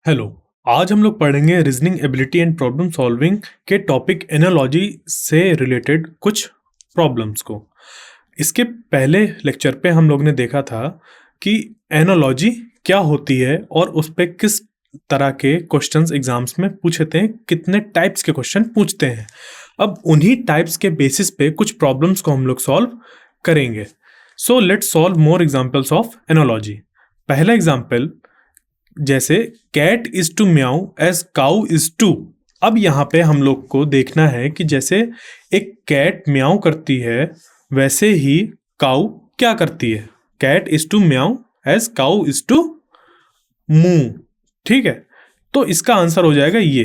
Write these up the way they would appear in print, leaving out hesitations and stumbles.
Hello. आज हम लोग पढ़ेंगे reasoning ability and problem solving के टॉपिक एनालॉजी से रिलेटेड कुछ प्रॉब्लम्स को। इसके पहले लेक्चर पे हम लोग ने देखा था कि एनालॉजी क्या होती है और उस पे किस तरह के क्वेश्चंस एग्जाम्स में पूछे थे, कितने टाइप्स के क्वेश्चन पूछते हैं। अब उन्हीं टाइप्स के बेसिस पे कुछ प्रॉब्लम्स को हम लोग सॉल्व करेंगे। So let's solve more examples of analogy. पहला एग्जांपल, जैसे cat is to meow as cow is to. अब यहाँ पे हम लोग को देखना है कि जैसे एक कैट म्याऊ करती है वैसे ही काउ क्या करती है। Cat is to meow as cow is to moo. ठीक है, तो इसका आंसर हो जाएगा ये,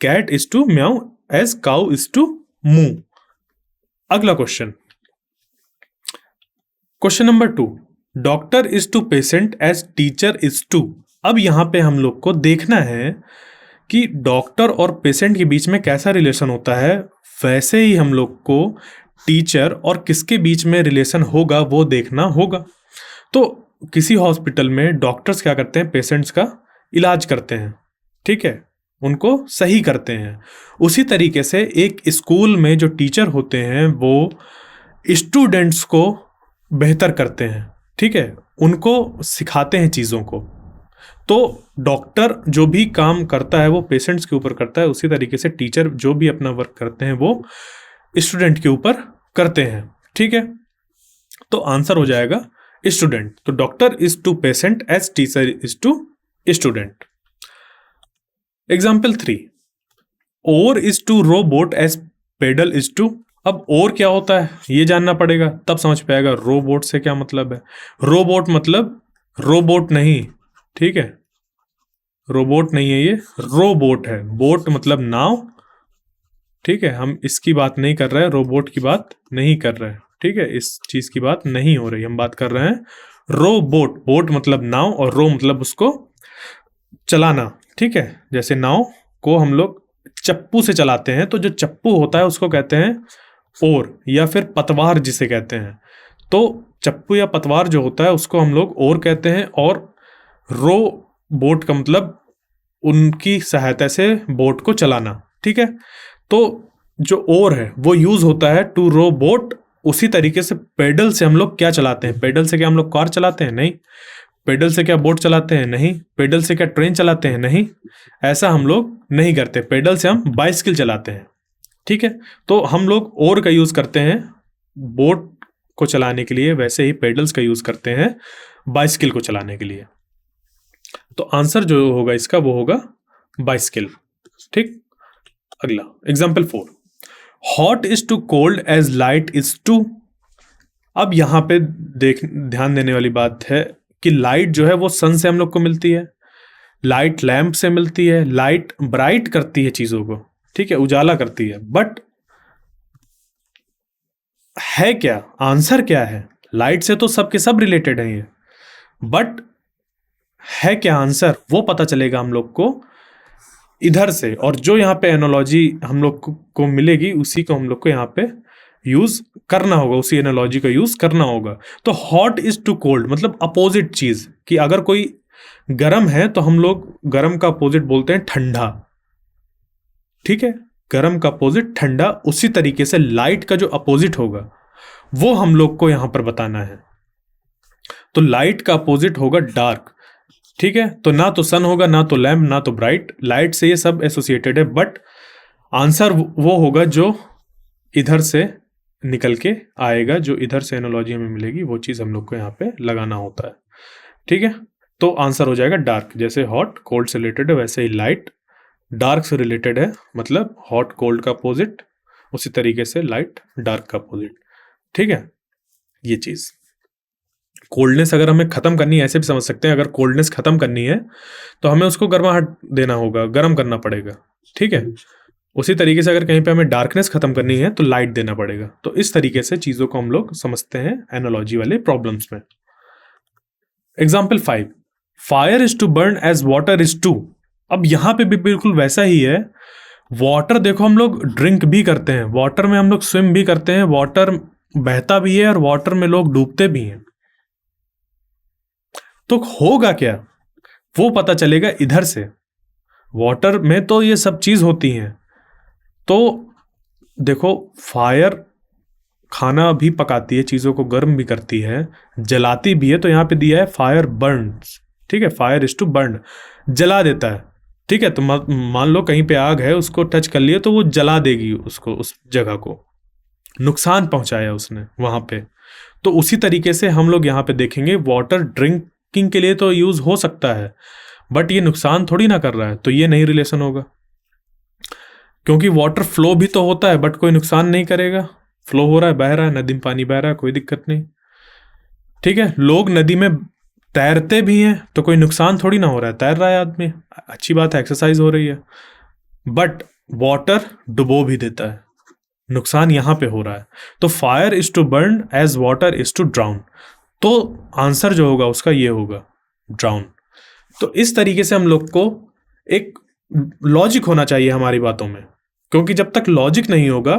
cat is to meow as cow is to moo. अगला question, question number 2, doctor is to patient as teacher is to. अब यहां पे हम लोग को देखना है कि डॉक्टर और पेशेंट के बीच में कैसा रिलेशन होता है, वैसे ही हम लोग को टीचर और किसके बीच में रिलेशन होगा वो देखना होगा। तो किसी हॉस्पिटल में डॉक्टर्स क्या करते हैं, पेशेंट्स का इलाज करते हैं, ठीक है, उनको सही करते हैं। उसी तरीके से एक स्कूल में जो टीचर होते हैं वो स्टूडेंट्स को बेहतर करते हैं, ठीक है, उनको सिखाते हैं चीज़ों को। तो डॉक्टर जो भी काम करता है वो पेशेंट्स के ऊपर करता है, उसी तरीके से टीचर जो भी अपना वर्क करते हैं वो स्टूडेंट के ऊपर करते हैं, ठीक है। तो आंसर हो जाएगा स्टूडेंट। तो doctor is to patient as teacher is to student. Example 3, oar is to row boat as pedal is to. अब और क्या होता है ये जानना पड़ेगा, तब समझ पाएगा रोबोट से क्या मतलब है। रोबोट मतलब रोबोट नहीं, ठीक है, रोबोट नहीं है ये, रोबोट है। बोट मतलब नाव, ठीक है, हम इसकी बात नहीं कर रहे हैं, रोबोट की बात नहीं कर रहे हैं, ठीक है, इस चीज की बात नहीं हो रही, हम बात कर रहे हैं रोबोट। बोट मतलब नाव और रो मतलब उसको चलाना, ठीक है। जैसे नाव को हम लोग चप्पू से चलाते हैं, तो जो चप्पू होता है उसको कहते हैं ओर, या फिर पतवार जिसे कहते हैं। तो चप्पू या पतवार जो होता है उसको हम लोग ओर कहते हैं, और रो बोट का मतलब उनकी सहायता से बोट को चलाना, ठीक है। तो जो ओर है वो यूज होता है टू रो बोट। उसी तरीके से पेडल से हम लोग क्या चलाते हैं, पेडल से क्या हम लोग कार चलाते हैं, नहीं। पेडल से क्या बोट चलाते हैं, नहीं। पेडल से क्या ट्रेन चलाते हैं, नहीं। ऐसा हम लोग नहीं करते। पेडल से हम बाइसिकल चलाते हैं, ठीक है। तो हम लोग ओर का यूज करते हैं बोट को चलाने के लिए, वैसे ही पेडल्स का यूज करते हैं बाइसिकल को चलाने के लिए। तो आंसर जो होगा इसका वो होगा बाइसिकल, ठीक। अगला example 4, hot is to cold as light is to. अब यहां पे ध्यान देने वाली बात है कि लाइट जो है वो सन से हम लोग को मिलती है, लाइट लैंप से मिलती है। लाइट ब्राइट करती है चीजों को, ठीक है, उजाला करती है। बट है क्या, आंसर क्या है, लाइट से तो सबके सब रिलेटेड है ये, बट है क्या आंसर वो पता चलेगा हम लोग को इधर से। और जो यहाँ पे एनालॉजी हम लोग को मिलेगी उसी को हम लोग को यहाँ पे यूज करना होगा, उसी एनालॉजी का यूज करना होगा। तो हॉट इज टू कोल्ड मतलब अपोजिट चीज, कि अगर कोई गर्म है तो हम लोग गर्म का अपोजिट बोलते हैं ठंडा, ठीक है, गर्म का अपोजिट ठंडा। उसी तरीके से लाइट का जो अपोजिट होगा वो हम लोग को यहां पर बताना है। तो लाइट का अपोजिट होगा डार्क, ठीक है। तो ना तो सन होगा, ना तो लैम्प, ना तो ब्राइट। लाइट से ये सब एसोसिएटेड है, बट आंसर वो होगा जो इधर से निकल के आएगा, जो इधर से एनालॉजी हमें मिलेगी वो चीज हम लोग को यहाँ पे लगाना होता है, ठीक है। तो आंसर हो जाएगा डार्क। जैसे हॉट कोल्ड से रिलेटेड है वैसे ही लाइट डार्क से रिलेटेड है, मतलब हॉट कोल्ड का अपोजिट, उसी तरीके से लाइट डार्क का अपोजिट, ठीक है। ये चीज कोल्डनेस अगर हमें खत्म करनी है, ऐसे भी समझ सकते हैं, अगर कोल्डनेस खत्म करनी है तो हमें उसको गर्माहट देना होगा, गर्म करना पड़ेगा, ठीक है। उसी तरीके से अगर कहीं पे हमें डार्कनेस खत्म करनी है तो लाइट देना पड़ेगा। तो इस तरीके से चीजों को हम लोग समझते हैं एनालॉजी वाले प्रॉब्लम्स में। Example 5, fire is to burn as water is to. अब यहां पे भी बिल्कुल वैसा ही है। वाटर देखो हम लोग ड्रिंक भी करते हैं, वाटर में हम लोग स्विम भी करते हैं, वाटर बहता भी है और वाटर में लोग डूबते भी हैं। तो होगा क्या वो पता चलेगा इधर से। वाटर में तो ये सब चीज होती हैं। तो देखो, फायर खाना भी पकाती है, चीजों को गर्म भी करती है, जलाती भी है। तो यहाँ पे दिया है फायर बर्न्स, ठीक है, फायर इज टू बर्न, जला देता है, ठीक है। तो मान लो कहीं पे आग है, उसको टच कर लिए तो वो जला देगी उसको, उस जगह को नुकसान पहुंचाया उसने वहां पे। तो उसी तरीके से हम लोग यहाँ पे देखेंगे, वाटर ड्रिंकिंग के लिए तो यूज हो सकता है, बट ये नुकसान थोड़ी ना कर रहा है, तो ये नहीं रिलेशन होगा। क्योंकि वाटर फ्लो भी तो होता है बट कोई नुकसान नहीं करेगा, फ्लो हो रहा है, बह रहा है, नदी में पानी बह रहा है, कोई दिक्कत नहीं, ठीक है। लोग नदी में तैरते भी हैं तो कोई नुकसान थोड़ी ना हो रहा है, तैर रहा है आदमी, अच्छी बात है, एक्सरसाइज हो रही है। बट वाटर डुबो भी देता है, नुकसान यहां पे हो रहा है। तो fire is to burn as water is to drown, तो आंसर जो होगा उसका ये होगा, ड्राउन। तो इस तरीके से हम लोग को एक लॉजिक होना चाहिए हमारी बातों में, क्योंकि जब तक लॉजिक नहीं होगा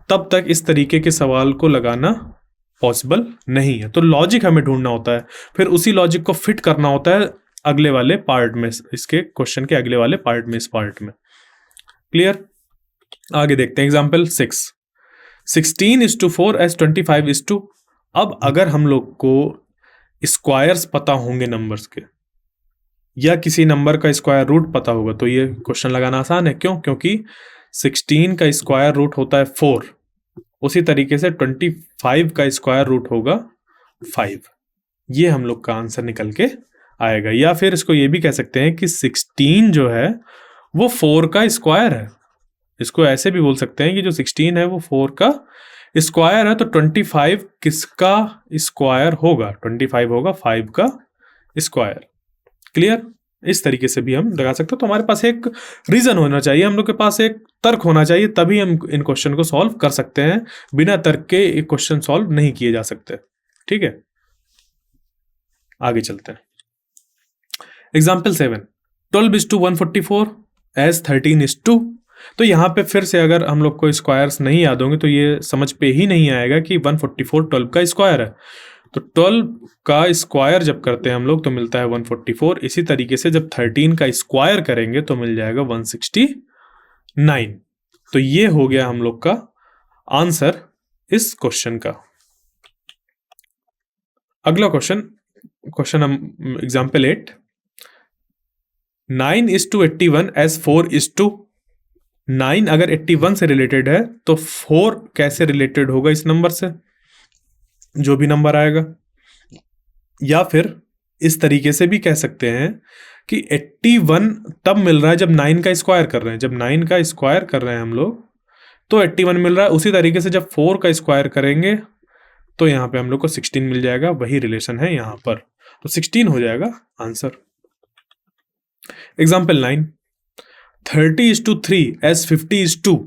तब तक इस तरीके के सवाल को लगाना पॉसिबल नहीं है। तो लॉजिक हमें ढूंढना होता है, फिर उसी लॉजिक को फिट करना होता है अगले वाले पार्ट में, इसके क्वेश्चन के अगले वाले पार्ट में, इस पार्ट में। क्लियर? आगे देखते हैं एग्जाम्पल 6। 16:4 एज 25:2। अब अगर हम लोग को स्क्वायर्स पता होंगे नंबर्स के, या किसी नंबर का स्क्वायर रूट पता होगा, तो ये क्वेश्चन लगाना आसान है। क्यों? क्योंकि 16 का स्क्वायर रूट होता है 4, उसी तरीके से 25 का स्क्वायर रूट होगा 5। ये हम लोग का आंसर निकल के आएगा। या फिर इसको ये भी कह सकते हैं कि 16 जो है वो 4 का स्क्वायर है। इसको ऐसे भी बोल सकते हैं कि जो 16 है वो 4 का स्क्वायर है, तो 25 किसका स्क्वायर होगा? 25 होगा 5 का स्क्वायर। क्लियर? इस तरीके से भी हम लगा सकते हैं। तो हमारे पास एक रीजन होना चाहिए, हम लोग के पास एक तर्क होना चाहिए, तभी हम इन क्वेश्चन को सॉल्व कर सकते हैं। बिना तर्क के एक क्वेश्चन सॉल्व नहीं किए जा सकते, ठीक है। आगे चलते हैं। Example 7, 12:144 as 13:2। तो यहां पे फिर से अगर हम लोग को स्क्वायर्स नहीं याद होंगे तो ये समझ पे ही नहीं आएगा कि 144 12 का स्क्वायर है। तो 12 का स्क्वायर जब करते हैं हम लोग तो मिलता है 144। इसी तरीके से जब 13 का स्क्वायर करेंगे तो मिल जाएगा 169। तो ये हो गया हम लोग का आंसर इस क्वेश्चन का। अगला क्वेश्चन एग्जाम्पल 8, 9:81 एज 4:2। 9 अगर 81 से रिलेटेड है तो 4 कैसे रिलेटेड होगा इस नंबर से, जो भी नंबर आएगा। या फिर इस तरीके से भी कह सकते हैं कि 81 तब मिल रहा है जब 9 का स्क्वायर कर रहे हैं। जब 9 का स्क्वायर कर रहे हैं हम लोग तो 81 मिल रहा है। उसी तरीके से जब 4 का स्क्वायर करेंगे तो यहां पे हम लोग को 16 मिल जाएगा। वही रिलेशन है यहां पर, तो 16 हो जाएगा आंसर। Example 9, 30:3 as 50:2।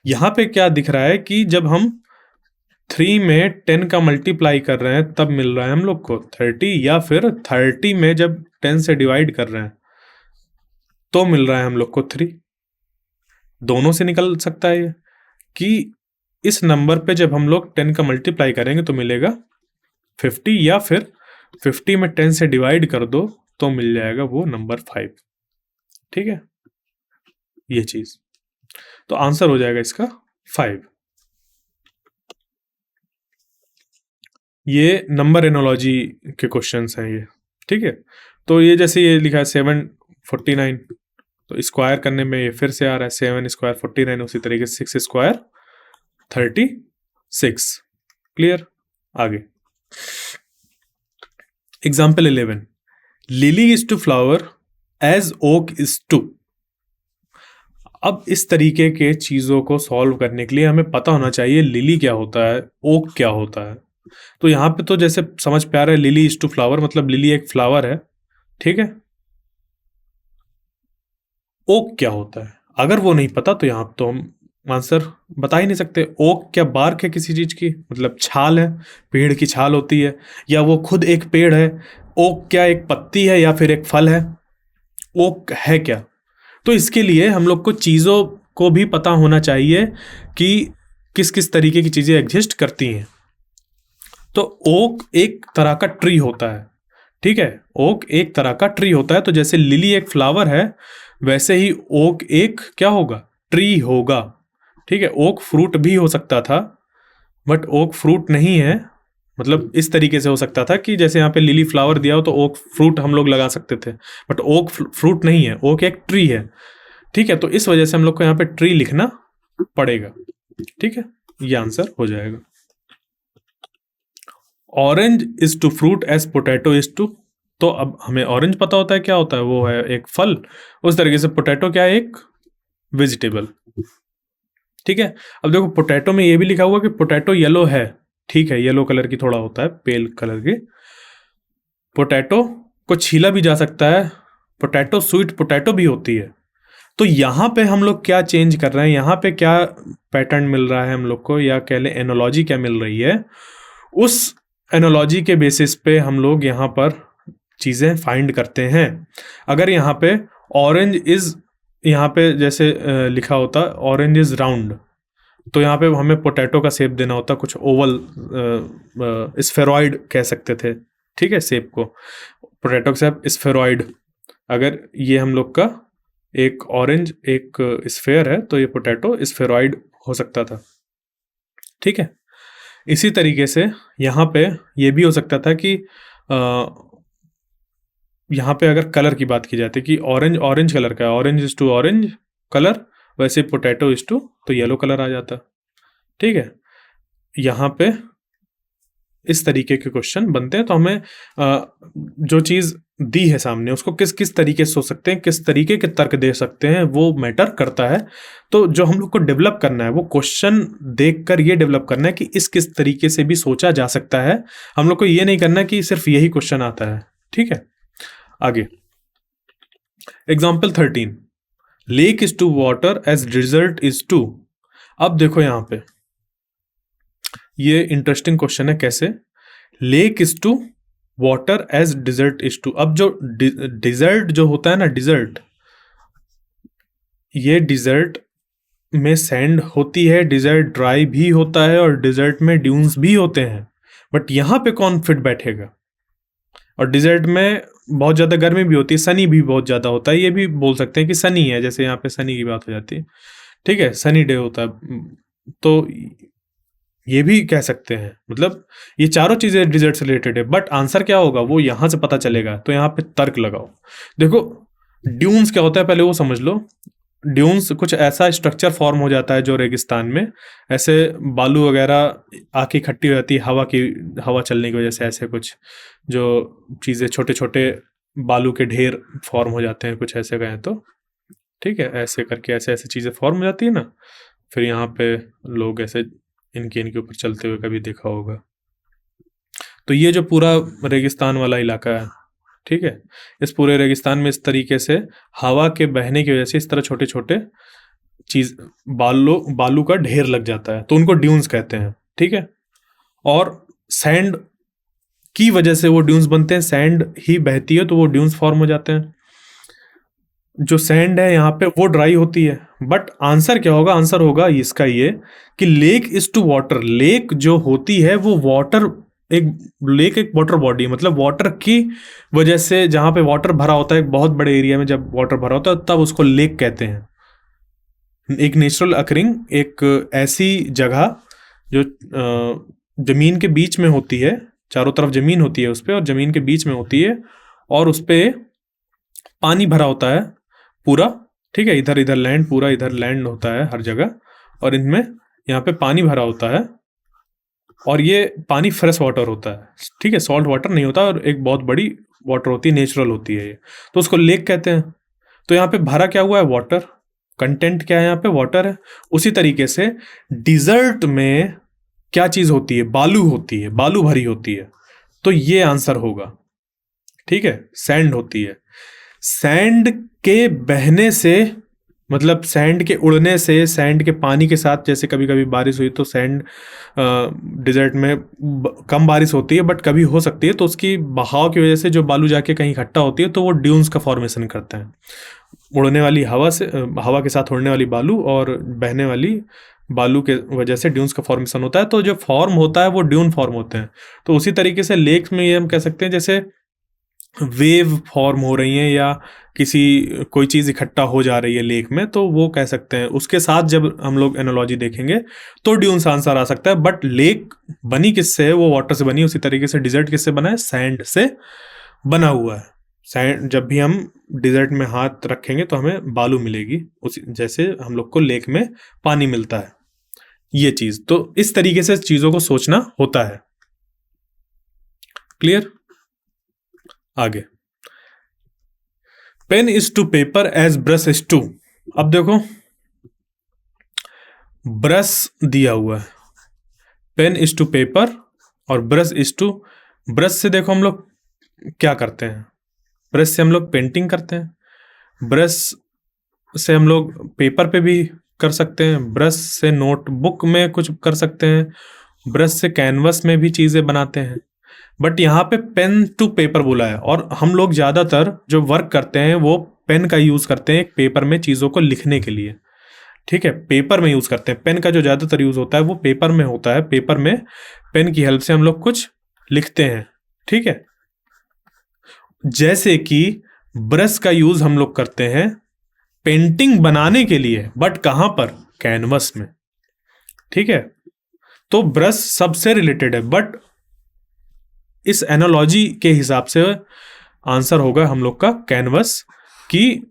यहां पे क्या दिख रहा है कि जब हम 3 में 10 का मल्टीप्लाई कर रहे हैं तब मिल रहा है हम लोग को 30, या फिर 30 में जब 10 से डिवाइड कर रहे हैं तो मिल रहा है हम लोग को 3। दोनों से निकल सकता है ये कि इस नंबर पे जब हम लोग 10 का मल्टीप्लाई करेंगे तो मिलेगा 50, या फिर 50 में 10 से डिवाइड कर दो तो मिल जाएगा वो नंबर 5। ठीक है, ये चीज, तो आंसर हो जाएगा इसका 5। ये नंबर एनोलॉजी के क्वेश्चंस हैं ये, ठीक है। तो ये जैसे ये लिखा है 749, तो स्क्वायर करने में ये फिर से आ रहा है 7 स्क्वायर 49, उसी तरीके से 6 स्क्वायर 36। क्लियर? आगे example 11, lily is to flower as oak is to. अब इस तरीके के चीजों को सॉल्व करने के लिए हमें पता होना चाहिए लिली क्या होता है, ओक क्या होता है। तो यहां पे तो जैसे समझ पे आ रहा है लिली इज टू फ्लावर, मतलब लिली एक फ्लावर है, ठीक है। ओक क्या होता है अगर वो नहीं पता तो यहां तो हम आंसर बता ही नहीं सकते। ओक क्या बार्क है किसी चीज की, मतलब छाल है, पेड़ की छाल होती है, या वो खुद एक पेड़ है। ओक क्या एक पत्ती है या फिर एक फल है? ओक है क्या? तो इसके लिए हम लोग को चीजों को भी पता होना चाहिए कि किस किस तरीके की चीजें एग्जिस्ट करती हैं। तो ओक एक तरह का ट्री होता है, ठीक है। ओक एक तरह का ट्री होता है। तो जैसे लिली एक फ्लावर है वैसे ही ओक एक क्या होगा, ट्री होगा। ठीक है, ओक फ्रूट भी हो सकता था, बट ओक फ्रूट नहीं है। मतलब इस तरीके से हो सकता था कि जैसे यहाँ पे लिली फ्लावर दिया हो तो ओक फ्रूट हम लोग लगा सकते थे, बट ओक फ्रूट नहीं है, ओक एक ट्री है। ठीक है, तो इस वजह से हम लोग को यहाँ पे ट्री लिखना पड़ेगा। ठीक है, ये आंसर हो जाएगा। Orange is to fruit as potato is to, तो अब हमें ऑरेंज पता होता है क्या होता है, वो है एक फल। उस तरीके से पोटैटो क्या है, एक वेजिटेबल। ठीक है, अब देखो पोटैटो में ये भी लिखा हुआ कि पोटैटो येलो है। ठीक है, येलो कलर की थोड़ा होता है, पेल कलर की। पोटैटो को छीला भी जा सकता है, पोटैटो स्वीट पोटैटो भी होती है। तो यहाँ पे हम लोग क्या चेंज कर रहे हैं, यहाँ पे क्या पैटर्न मिल रहा है हम लोग को, या कह लें एनोलॉजी क्या मिल रही है, उस एनोलॉजी के बेसिस पे हम लोग यहाँ पर चीज़ें फाइंड करते हैं। अगर यहाँ पे ऑरेंज इज, यहाँ पे जैसे लिखा होता ऑरेंज इज राउंड, तो यहाँ पे हमें पोटैटो का शेप देना होता, कुछ ओवल स्फेरॉइड कह सकते थे। ठीक है, शेप को पोटैटो का शेप स्फेरॉइड। अगर ये हम लोग का एक ऑरेंज एक स्फेयर है तो ये पोटैटो स्फेरॉइड हो सकता था। ठीक है, इसी तरीके से यहाँ पे ये भी हो सकता था कि यहाँ पे अगर कलर की बात की जाती कि ऑरेंज ऑरेंज कलर का है, orange is to orange colour, वैसे पोटैटो इज टू तो येलो कलर आ जाता। ठीक है, यहाँ पे इस तरीके के क्वेश्चन बनते हैं। तो हमें जो चीज़ दी है सामने उसको किस किस तरीके से सोच सकते हैं, किस तरीके के तर्क दे सकते हैं, वो मैटर करता है। तो जो हम लोग को डेवलप करना है वो क्वेश्चन देखकर ये डेवलप करना है कि इस किस तरीके से भी सोचा जा सकता है। हम लोग को ये नहीं करना कि सिर्फ यही क्वेश्चन आता है। ठीक है, आगे example 13, lake is to water as desert is to. अब देखो यहाँ पे ये इंटरेस्टिंग क्वेश्चन है, कैसे lake is to water as desert is to. अब जो डिजर्ट जो होता है ना, डिजर्ट, ये डिजर्ट में सैंड होती है, डिजर्ट ड्राई भी होता है और डिजर्ट में ड्यून्स भी होते हैं, बट यहाँ पे कौन फिट बैठेगा। और डिजर्ट में बहुत ज़्यादा गर्मी भी होती है, सनी भी बहुत ज़्यादा होता है, ये भी बोल सकते हैं कि सनी है, जैसे यहाँ पे सनी की बात हो जाती है। ठीक है, सनी डे होता है, तो ये भी कह सकते हैं। मतलब ये चारों चीज़ें डिजर्ट से रिलेटेड है, बट आंसर क्या होगा वो यहाँ से पता चलेगा। तो यहाँ पे तर्क लगाओ। देखो ड्यून्स क्या होता है पहले वो समझ लो। ड्यून्स कुछ ऐसा स्ट्रक्चर फॉर्म हो जाता है जो रेगिस्तान में, ऐसे बालू वगैरह आके इकट्ठी हो जाती है हवा चलने की वजह से, ऐसे कुछ जो चीज़ें छोटे छोटे बालू के ढेर फॉर्म हो जाते हैं, कुछ ऐसे कहें तो। ठीक है, ऐसे करके ऐसे ऐसे चीज़ें फॉर्म हो जाती है ना, फिर यहाँ पे लोग ऐसे इनके ऊपर चलते हुए कभी देखा होगा। तो ये जो पूरा रेगिस्तान वाला इलाका है, ठीक है, इस पूरे रेगिस्तान में इस तरीके से हवा के बहने की वजह से इस तरह छोटे छोटे चीज बालू का ढेर लग जाता है, तो उनको ड्यून्स कहते हैं। ठीक है, और सैंड की वजह से वो ड्यून्स बनते हैं, सैंड ही बहती है तो वो ड्यून्स फॉर्म हो जाते हैं। जो सैंड है यहाँ पे वो ड्राई होती है, बट आंसर क्या होगा, आंसर होगा इसका ये कि lake is to water. Lake जो होती है वो वाटर, लेक एक वाटर बॉडी है, मतलब वाटर की वजह से जहाँ पे वाटर भरा होता है एक बहुत बड़े एरिया में, जब वाटर भरा होता है तब उसको लेक कहते हैं। एक नेचुरल अकरिंग, एक ऐसी जगह जो जमीन के बीच में होती है, चारों तरफ जमीन होती है उस पर और जमीन के बीच में होती है, और उस पर पानी भरा होता है पूरा। ठीक है, इधर इधर लैंड, पूरा इधर लैंड होता है हर जगह, और इनमें यहाँ पे पानी भरा होता है, और ये पानी फ्रेश वाटर होता है। ठीक है, सॉल्ट वाटर नहीं होता, और एक बहुत बड़ी वाटर होती है, नेचुरल होती है ये, तो उसको लेक कहते हैं। तो यहाँ पे भरा क्या हुआ है, वाटर, कंटेंट क्या है यहाँ पे, वाटर है। उसी तरीके से डिजर्ट में क्या चीज होती है, बालू होती है, बालू भरी होती है, तो ये आंसर होगा। ठीक है, सैंड होती है। सैंड के बहने से, मतलब सैंड के उड़ने से, सैंड के पानी के साथ, जैसे कभी कभी बारिश हुई तो सैंड डिजर्ट में कम बारिश होती है बट कभी हो सकती है, तो उसकी बहाव की वजह से जो बालू जाके कहीं इकट्ठा होती है तो वो ड्यून्स का फॉर्मेशन करते हैं। उड़ने वाली हवा से, हवा के साथ उड़ने वाली बालू और बहने वाली बालू के वजह से ड्यून्स का फॉर्मेशन होता है, तो जो फॉर्म होता है वो ड्यून फॉर्म होते हैं। तो उसी तरीके से लेक्स में ये हम कह सकते हैं, जैसे वेव फॉर्म हो रही हैं या किसी कोई चीज़ इकट्ठा हो जा रही है लेक में, तो वो कह सकते हैं। उसके साथ जब हम लोग एनालॉजी देखेंगे तो ड्यून्स आंसर आ सकता है। बट लेक बनी किससे है? वो वाटर से बनी। उसी तरीके से डिजर्ट किससे बना है? सैंड से बना हुआ है। सैंड, जब भी हम डिजर्ट में हाथ रखेंगे तो हमें बालू मिलेगी, उसी जैसे हम लोग को लेक में पानी मिलता है। ये चीज तो इस तरीके से चीजों को सोचना होता है। क्लियर? आगे, pen is to paper as brush is to. अब देखो, ब्रश दिया हुआ है, पेन इज टू पेपर और ब्रश इज टू। ब्रश से देखो हम लोग क्या करते हैं, ब्रश से हम लोग पेंटिंग करते हैं, ब्रश से हम लोग पेपर पे भी कर सकते हैं, ब्रश से नोटबुक में कुछ कर सकते हैं, ब्रश से कैनवस में भी चीज़ें बनाते हैं। बट यहाँ पे पेन टू पेपर बोला है, और हम लोग ज़्यादातर जो वर्क करते हैं वो पेन का यूज़ करते हैं एक पेपर में चीज़ों को लिखने के लिए। ठीक है, पेपर में यूज़ करते हैं। पेन का जो ज़्यादातर यूज़ होता है वो पेपर में होता है। पेपर में पेन की हेल्प से हम लोग कुछ लिखते हैं। ठीक है, जैसे कि ब्रश का यूज़ हम लोग करते हैं पेंटिंग बनाने के लिए, बट कहाँ पर? कैनवस में। ठीक है, तो ब्रश सबसे रिलेटेड है, बट इस एनालॉजी के हिसाब से आंसर होगा हम लोग का कैनवस। कि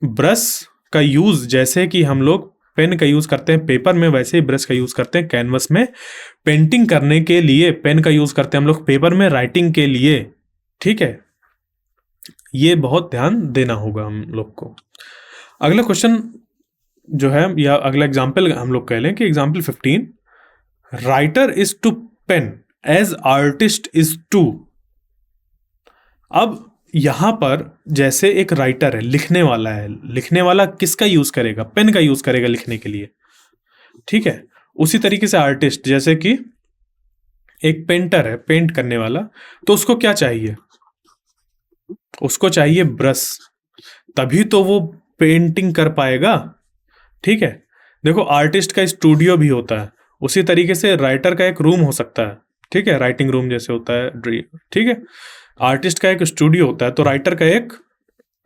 ब्रश का यूज जैसे कि हम लोग पेन का यूज करते हैं पेपर में, वैसे ही ब्रश का यूज करते हैं कैनवस में। पेंटिंग करने के लिए पेन का यूज करते हैं हम लोग पेपर में, राइटिंग के लिए। ठीक है, ये बहुत ध्यान देना होगा हम लोग को। अगला क्वेश्चन जो है, या अगला एग्जाम्पल हम लोग कह लें कि example 15, writer is to pen as artist is to. अब यहां पर जैसे एक राइटर है, लिखने वाला है, लिखने वाला किसका यूज करेगा? पेन का यूज करेगा लिखने के लिए। ठीक है, उसी तरीके से आर्टिस्ट, जैसे कि एक पेंटर है, पेंट करने वाला, तो उसको क्या चाहिए? उसको चाहिए ब्रश, तभी तो वो पेंटिंग कर पाएगा। ठीक है, देखो आर्टिस्ट का स्टूडियो भी होता है, उसी तरीके से राइटर का एक रूम हो सकता है। ठीक है, राइटिंग रूम जैसे होता है। ठीक है, आर्टिस्ट का एक स्टूडियो होता है, तो राइटर का एक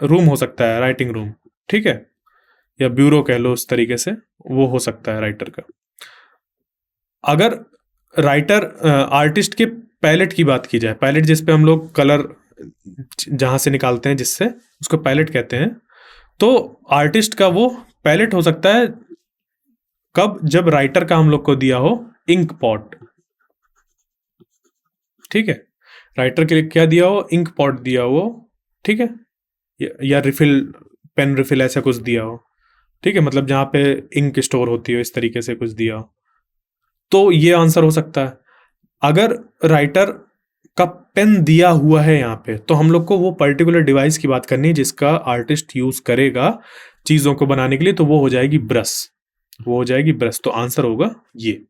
रूम हो सकता है, राइटिंग रूम। ठीक है, या ब्यूरो कह लो, उस तरीके से वो हो सकता है राइटर का। अगर राइटर आर्टिस्ट के पैलेट की बात की जाए, पैलेट जिस पे हम लोग कलर जहां से निकालते हैं, जिससे उसको पैलेट कहते हैं, तो आर्टिस्ट का वो पैलेट हो सकता है कब? जब राइटर का हम लोग को दिया हो इंक पॉट। ठीक है, राइटर के लिए क्या दिया हो? इंक पॉट दिया हो। ठीक है, या रिफिल, पेन रिफिल ऐसा कुछ दिया हो। ठीक है, मतलब जहां पे इंक स्टोर होती हो, इस तरीके से कुछ दिया हो, तो ये आंसर हो सकता है। अगर राइटर का पेन दिया हुआ है यहाँ पे, तो हम लोग को वो पर्टिकुलर डिवाइस की बात करनी है जिसका आर्टिस्ट यूज करेगा चीजों को बनाने के लिए, तो वो हो जाएगी ब्रश। वो हो जाएगी ब्रश, तो आंसर होगा ये।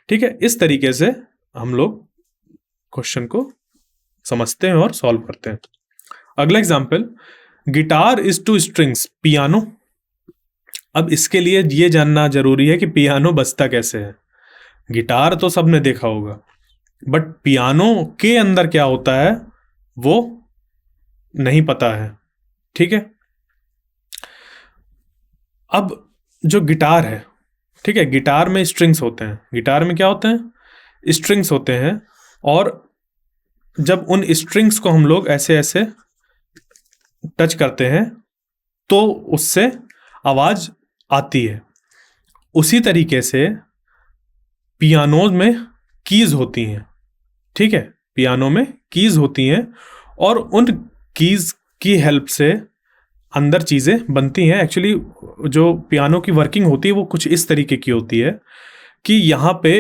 ठीक है, इस तरीके से हम लोग क्वेश्चन को समझते हैं और सॉल्व करते हैं। अगला example, guitar is to strings piano. अब इसके लिए ये जानना जरूरी है कि पियानो बजता कैसे है। गिटार तो सबने देखा होगा, बट पियानो के अंदर क्या होता है वो नहीं पता है। ठीक है, अब जो गिटार है, ठीक है, गिटार में स्ट्रिंग्स होते हैं। गिटार में क्या होते हैं? स्ट्रिंग्स होते हैं, और जब उन स्ट्रिंग्स को हम लोग ऐसे ऐसे टच करते हैं तो उससे आवाज आती है। उसी तरीके से पियानो में कीज होती हैं। ठीक है, पियानो में कीज होती हैं, और उन कीज की हेल्प से अंदर चीजें बनती हैं। एक्चुअली जो पियानो की वर्किंग होती है वो कुछ इस तरीके की होती है कि यहाँ पे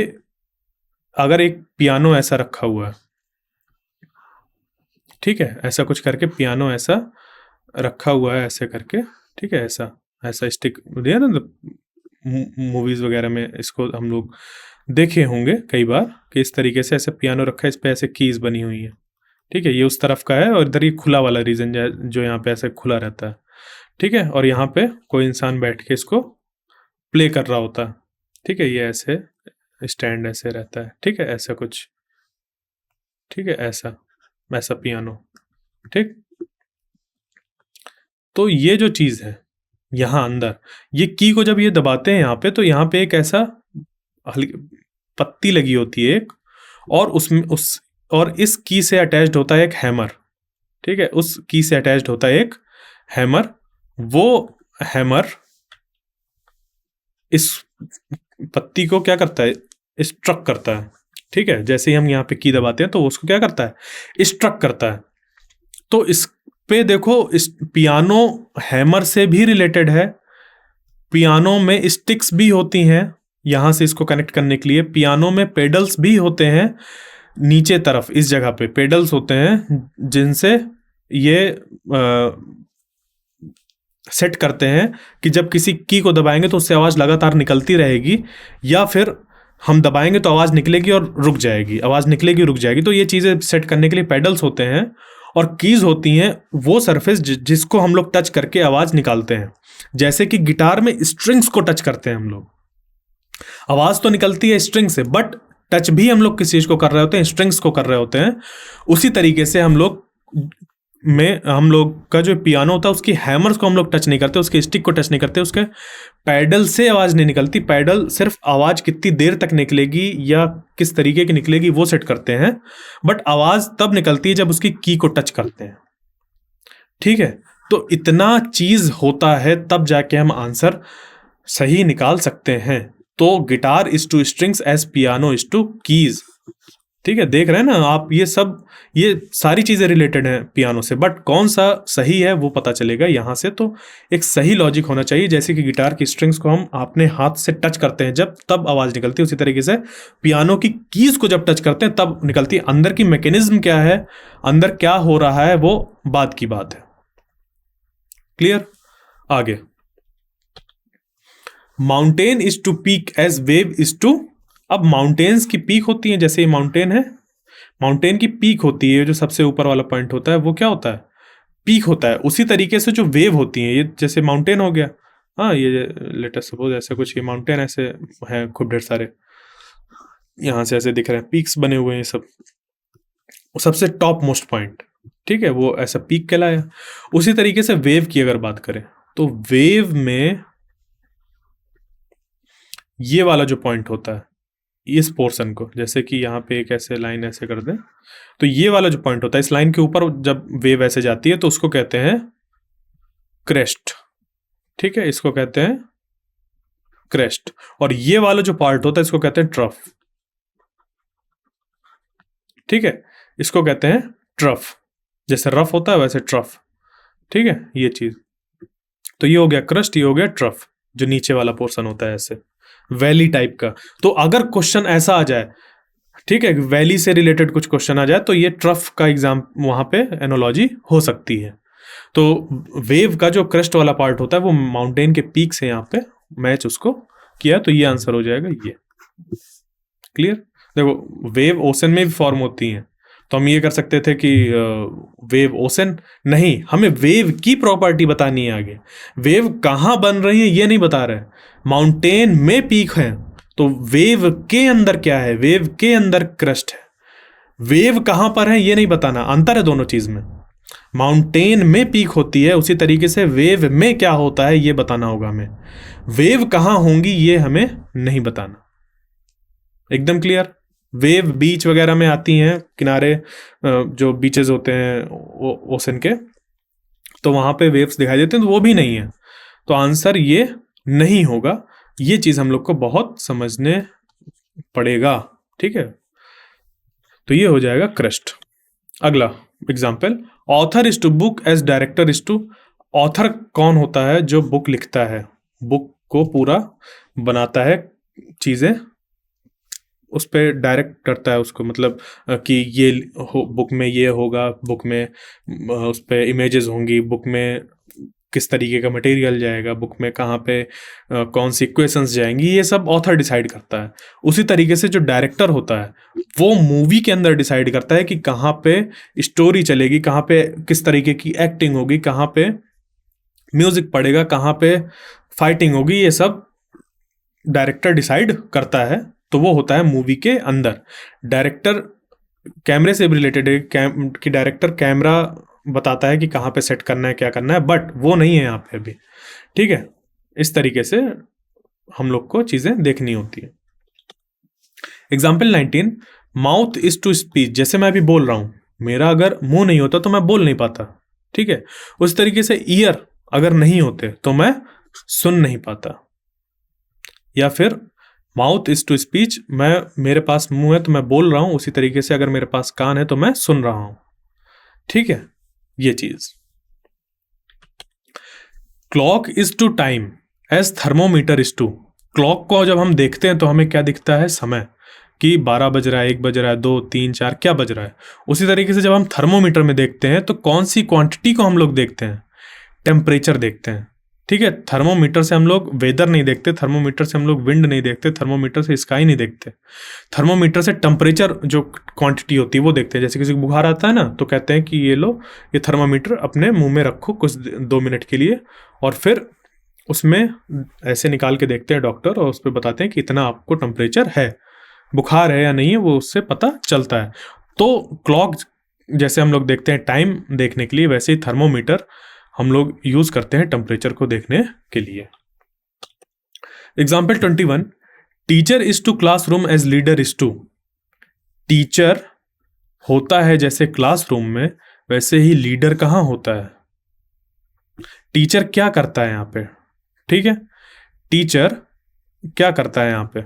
अगर एक पियानो ऐसा रखा हुआ है, ठीक है, ऐसा कुछ करके पियानो ऐसा रखा हुआ है, ऐसे करके, ठीक है, ऐसा ऐसा स्टिक दिया ना, मूवीज वगैरह में इसको हम लोग देखे होंगे कई बार कि इस तरीके से ऐसे पियानो रखा है, इस पे ऐसे कीज बनी हुई है। ठीक है, ये उस तरफ का है, और इधर ये खुला वाला रीजन जो यहाँ पे ऐसे खुला रहता है। ठीक है, और यहाँ पे कोई इंसान बैठ के इसको प्ले कर रहा होता है। ठीक है, ये ऐसे स्टैंड ऐसे रहता है। ठीक है, ऐसा कुछ। ठीक है, ऐसा ऐसा पियानो। ठीक। तो ये जो चीज है यहाँ अंदर, ये की को जब ये दबाते हैं यहाँ पे, तो यहाँ पे एक ऐसा पत्ती लगी होती है एक, और उसमें और इस की से अटैच्ड होता है एक हैमर। ठीक है, उस की से अटैच्ड होता है एक हैमर। वो हैमर इस पत्ती को क्या करता है, स्ट्रक करता है। ठीक है, जैसे ही हम यहाँ पे की दबाते हैं तो वो उसको क्या करता है, स्ट्रक करता है। तो इस पे देखो, इस पियानो हैमर से भी रिलेटेड है। पियानो में स्टिक्स भी होती हैं यहां से इसको कनेक्ट करने के लिए। पियानो में पेडल्स भी होते हैं, नीचे तरफ इस जगह पे पेडल्स होते हैं जिनसे ये सेट करते हैं कि जब किसी की को दबाएंगे तो उससे आवाज़ लगातार निकलती रहेगी, या फिर हम दबाएंगे तो आवाज़ निकलेगी और रुक जाएगी, आवाज़ निकलेगी रुक जाएगी। तो ये चीज़ें सेट करने के लिए पेडल्स होते हैं, और कीज होती हैं वो सरफेस जिसको हम लोग टच करके आवाज़ निकालते हैं। जैसे कि गिटार में स्ट्रिंग्स को टच करते हैं हम लोग, आवाज़ तो निकलती है स्ट्रिंग से, बट टच भी हम लोग किस चीज़ को कर रहे होते हैं, स्ट्रिंग्स को कर रहे होते हैं। उसी तरीके से हम लोग का जो पियानो होता है उसकी हैमर्स को हम लोग टच नहीं करते, उसके स्टिक को टच नहीं करते, उसके पैडल से आवाज़ नहीं निकलती। पैडल सिर्फ आवाज़ कितनी देर तक निकलेगी या किस तरीके की निकलेगी वो सेट करते हैं, बट आवाज़ तब निकलती है जब उसकी की को टच करते हैं। ठीक है, तो इतना चीज़ होता है तब जाके हम आंसर सही निकाल सकते हैं। तो guitar is to strings as piano is to keys. ठीक है, देख रहे हैं ना आप, ये सारी चीजें रिलेटेड हैं पियानो से, बट कौन सा सही है वो पता चलेगा यहाँ से। तो एक सही लॉजिक होना चाहिए, जैसे कि गिटार की स्ट्रिंग्स को हम अपने हाथ से टच करते हैं जब तब आवाज निकलती है, उसी तरीके से पियानो की कीज को जब टच करते हैं तब निकलती है। अंदर की मैकेनिज्म क्या है, अंदर क्या हो रहा है, वो बात की बात है। क्लियर? आगे, mountain is to peak as wave is to. अब माउंटेन्स की पीक होती है, जैसे ये माउंटेन है, माउंटेन की पीक होती है, जो सबसे ऊपर वाला पॉइंट होता है वो क्या होता है, पीक होता है। उसी तरीके से जो वेव होती है, ये जैसे माउंटेन हो गया, हाँ ये लेटेस्ट सपोज ऐसे कुछ, ये माउंटेन ऐसे हैं खूब ढेर सारे, यहाँ से ऐसे दिख रहे हैं, पीक्स बने हुए हैं सब, सबसे टॉप मोस्ट पॉइंट, ठीक है, वो ऐसा पीक कहलाया। उसी तरीके से वेव की अगर बात करें तो वेव में ये वाला जो पॉइंट होता है, इस पोर्शन को, जैसे कि यहाँ पे एक ऐसे लाइन ऐसे कर दें, तो ये वाला जो पॉइंट होता है, इस लाइन के ऊपर जब वेव ऐसे जाती है तो उसको कहते हैं क्रेस्ट। ठीक है, इसको कहते हैं क्रेस्ट। और ये वाला जो पार्ट होता है इसको कहते हैं ट्रफ। ठीक है, इसको कहते हैं ट्रफ, जैसे रफ होता है वैसे ट्रफ। ठीक है, ये चीज, तो ये हो गया क्रस्ट, ये हो गया ट्रफ, जो नीचे वाला पोर्शन होता है ऐसे वैली टाइप का। तो अगर क्वेश्चन ऐसा आ जाए, ठीक है, वैली से रिलेटेड कुछ क्वेश्चन आ जाए, तो ये ट्रफ का एग्जाम वहां पे एनोलॉजी हो सकती है। तो वेव का जो क्रस्ट वाला पार्ट होता है वो माउंटेन के पीक से यहाँ पे मैच उसको किया, तो ये आंसर हो जाएगा ये। क्लियर? देखो, वेव ओशन में भी फॉर्म होती हैं, तो हम ये कर सकते थे कि वेव ओशन नहीं, हमें वेव की प्रॉपर्टी बतानी है आगे। वेव कहाँ बन रही है ये नहीं बता रहे, माउंटेन में पीक है तो वेव के अंदर क्या है, वेव के अंदर क्रस्ट है। वेव कहाँ पर है ये नहीं बताना, अंतर है दोनों चीज में। माउंटेन में पीक होती है, उसी तरीके से वेव में क्या होता है ये बताना होगा हमें। वेव कहाँ होंगी ये हमें नहीं बताना। एकदम क्लियर? वेव बीच वगैरह में आती हैं, किनारे जो बीचेस होते हैं ओशन के, तो वहां पे वेव्स दिखाई देते हैं, तो वो भी नहीं है। तो आंसर ये नहीं होगा। ये चीज हम लोग को बहुत समझने पड़ेगा। ठीक है, तो ये हो जाएगा क्रस्ट। अगला example, author is to book as director is to. Author कौन होता है? जो बुक लिखता है, बुक को पूरा बनाता है, चीजें उस पर डायरेक्ट करता है उसको, मतलब कि ये बुक में ये होगा, बुक में उस पर इमेजेस होंगी, बुक में किस तरीके का मटेरियल जाएगा, बुक में कहाँ पे कौन सी इक्वेशंस जाएंगी, ये सब ऑथर डिसाइड करता है। उसी तरीके से जो डायरेक्टर होता है वो मूवी के अंदर डिसाइड करता है कि कहाँ पे स्टोरी चलेगी, कहाँ पे किस तरीके की एक्टिंग होगी, कहाँ पे म्यूजिक पड़ेगा, कहाँ पे फाइटिंग होगी, ये सब डायरेक्टर डिसाइड करता है। तो वो होता है मूवी के अंदर। डायरेक्टर कैमरे से भी रिलेटेड है कि डायरेक्टर कैमरा बताता है कि कहाँ पे सेट करना है, क्या करना है, बट वो नहीं है यहाँ पे अभी। ठीक है, इस तरीके से हम लोग को चीजें देखनी होती है। Example 19, mouth is to speech, जैसे मैं अभी बोल रहा हूं, मेरा अगर मुंह नहीं होता तो मैं बोल नहीं पाता। ठीक है, उस तरीके से ईयर अगर नहीं होते तो मैं सुन नहीं पाता। या फिर माउथ इज टू स्पीच, मैं मेरे पास मुंह है तो मैं बोल रहा हूं, उसी तरीके से अगर मेरे पास कान है तो मैं सुन रहा हूं। ठीक है, ये चीज। Clock is to time as thermometer is to, clock को जब हम देखते हैं तो हमें क्या दिखता है, समय, कि 12 बज रहा है, 1 बज रहा है, 2 3 4 क्या बज रहा है। उसी तरीके से जब हम थर्मोमीटर में देखते हैं तो कौन सी क्वांटिटी को हम लोग देखते हैं, टेम्परेचर देखते हैं। ठीक है, थर्मोमीटर से हम लोग वेदर नहीं देखते, थर्मोमीटर से हम लोग विंड नहीं देखते, थर्मोमीटर से स्काई नहीं देखते, थर्मोमीटर से टेम्परेचर जो क्वांटिटी होती है वो देखते हैं। जैसे किसी को बुखार आता है ना, तो कहते हैं कि ये लो, ये थर्मोमीटर अपने मुंह में रखो कुछ 2 मिनट के लिए, और फिर उसमें ऐसे निकाल के देखते हैं डॉक्टर, और उस पर बताते हैं कि इतना आपको टेम्परेचर है, बुखार है या नहीं है, वो उससे पता चलता है। तो क्लॉक जैसे हम लोग देखते हैं टाइम देखने के लिए, वैसे ही थर्मोमीटर हम लोग यूज करते हैं टेम्परेचर को देखने के लिए। Example 21, teacher is to classroom as leader is to, teacher होता है जैसे क्लासरूम में, वैसे ही लीडर कहाँ होता है। टीचर क्या करता है यहाँ पे, ठीक है, टीचर क्या करता है यहाँ पे,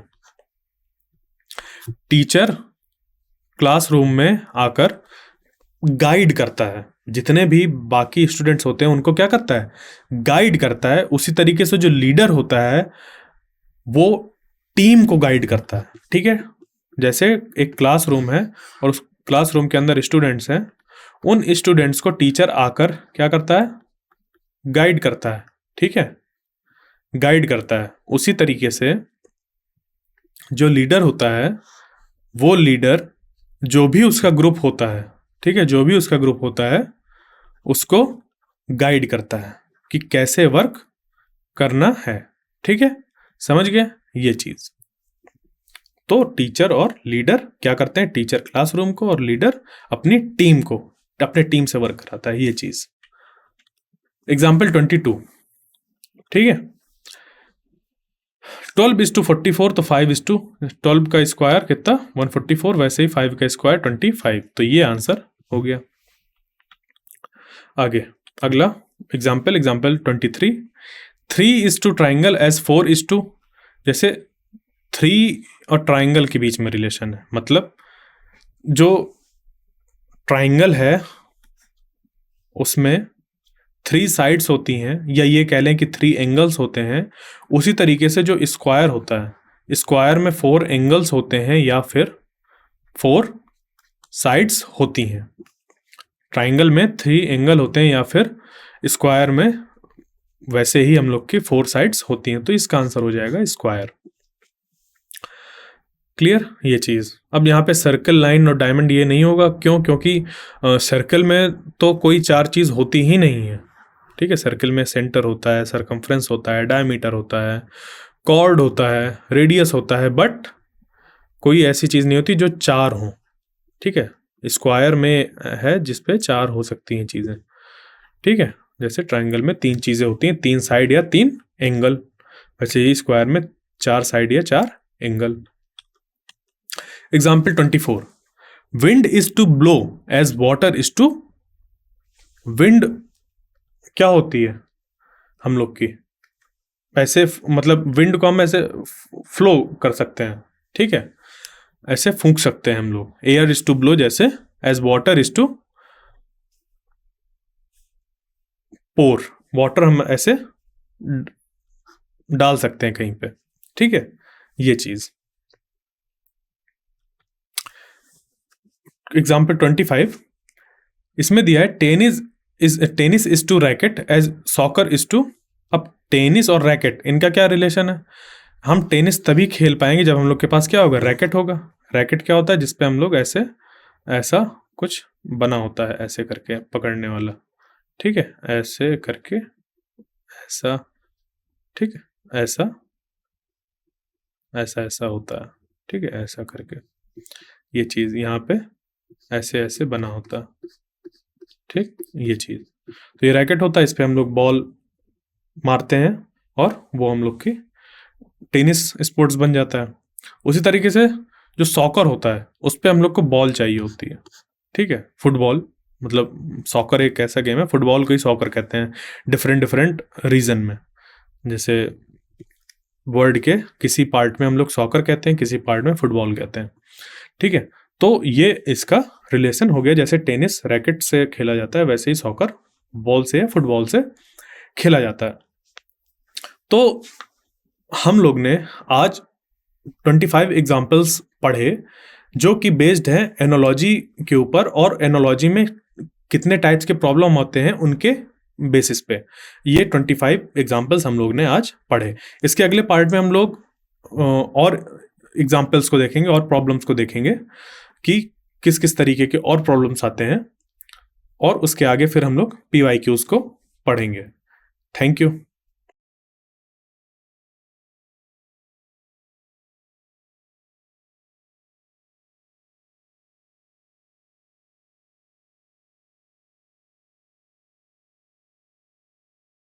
टीचर क्लासरूम में आकर गाइड करता है, जितने भी बाकी स्टूडेंट्स होते हैं उनको क्या करता है, गाइड करता है। उसी तरीके से जो लीडर होता है वो टीम को गाइड करता है। ठीक है, जैसे एक क्लासरूम है और उस क्लासरूम के अंदर स्टूडेंट्स हैं, उन स्टूडेंट्स को टीचर आकर क्या करता है, गाइड करता है। ठीक है, गाइड करता है। उसी तरीके से जो लीडर होता है, वो लीडर जो भी उसका ग्रुप होता है, ठीक है, जो भी उसका ग्रुप होता है उसको गाइड करता है कि कैसे वर्क करना है। ठीक है, समझ गए ये चीज। तो टीचर और लीडर क्या करते हैं, टीचर क्लासरूम को और लीडर अपनी टीम को, अपने टीम से वर्क कराता है, ये चीज। एग्जाम्पल 22, ठीक है, 12 इज टू 44, तो 5 इज टू 12 का स्क्वायर कितना 144, वैसे ही 5 का स्क्वायर 25, तो ये आंसर हो गया। आगे अगला example 23, 3 is to triangle as 4 is to, जैसे 3 और ट्राइंगल के बीच में रिलेशन है, मतलब जो ट्राइंगल है उसमें 3 साइड्स होती हैं, या ये कह लें कि 3 एंगल्स होते हैं। उसी तरीके से जो स्क्वायर होता है, स्क्वायर में 4 एंगल्स होते हैं या फिर 4 साइड्स होती हैं। ट्राइंगल में 3 एंगल होते हैं या फिर स्क्वायर में वैसे ही हम लोग की 4 साइड्स होती हैं, तो इसका आंसर हो जाएगा स्क्वायर। क्लियर ये चीज। अब यहाँ पे सर्कल, लाइन और डायमंड ये नहीं होगा, क्यों, क्योंकि सर्कल में तो कोई 4 चीज होती ही नहीं है। ठीक है, सर्कल में सेंटर होता है, सरकमफ्रेंस होता है, डायमीटर होता है, कॉर्ड होता है, रेडियस होता है, बट कोई ऐसी चीज नहीं होती जो 4 हो। ठीक है, स्क्वायर में है जिसपे 4 हो सकती हैं चीजें। ठीक है, जैसे ट्राइंगल में 3 चीजें होती हैं, 3 साइड या 3 एंगल, वैसे ही स्क्वायर में 4 साइड या 4 angle. Example 24, wind is to blow as water is to, wind क्या होती है हम लोग की, ऐसे मतलब विंड को हम ऐसे फ्लो कर सकते हैं। ठीक है, ऐसे फूंक सकते हैं हम लोग, एयर इज टू ब्लो जैसे, as water is to pour, water हम ऐसे डाल सकते हैं कहीं पे। ठीक है, ये चीज। एग्जाम्पल 25, इसमें दिया है tennis is to racket as soccer is to. अब टेनिस और रैकेट, इनका क्या रिलेशन है, हम टेनिस तभी खेल पाएंगे जब हम लोग के पास क्या होगा, रैकेट होगा। रैकेट क्या होता है, जिसपे हम लोग ऐसे ऐसा कुछ बना होता है, ऐसे करके पकड़ने वाला। ठीक है, ऐसे करके ऐसा, ठीक है, ऐसा ऐसा ऐसा होता है। ठीक है, ऐसा करके ये चीज यहाँ पे ऐसे ऐसे बना होता है। ठीक, ये चीज, तो ये रैकेट होता है, इस पे हम लोग बॉल मारते हैं और वो हम लोग की टेनिस स्पोर्ट्स बन जाता है। उसी तरीके से जो सॉकर होता है उस पे हम लोग को बॉल चाहिए होती है, ठीक है। फुटबॉल मतलब सॉकर एक ऐसा गेम है, फुटबॉल को ही सॉकर कहते हैं डिफरेंट डिफरेंट रीजन में। जैसे वर्ड के किसी पार्ट में हम लोग सॉकर कहते हैं, किसी पार्ट में फुटबॉल कहते हैं, ठीक है। तो ये इसका रिलेशन हो गया, जैसे टेनिस रैकेट से खेला जाता है वैसे ही सॉकर बॉल से या फुटबॉल से खेला जाता है। तो हम लोग ने आज 25 एग्जाम्पल्स पढ़े जो कि बेस्ड है एनोलॉजी के ऊपर, और एनोलॉजी में कितने टाइप्स के प्रॉब्लम होते हैं उनके बेसिस पे। ये 25 एग्जाम्पल्स हम लोग ने आज पढ़े। इसके अगले पार्ट में हम लोग और एग्जाम्पल्स को देखेंगे और प्रॉब्लम्स को देखेंगे कि किस किस तरीके के और प्रॉब्लम्स आते हैं, और उसके आगे फिर हम लोग PYQs को पढ़ेंगे। Thank you.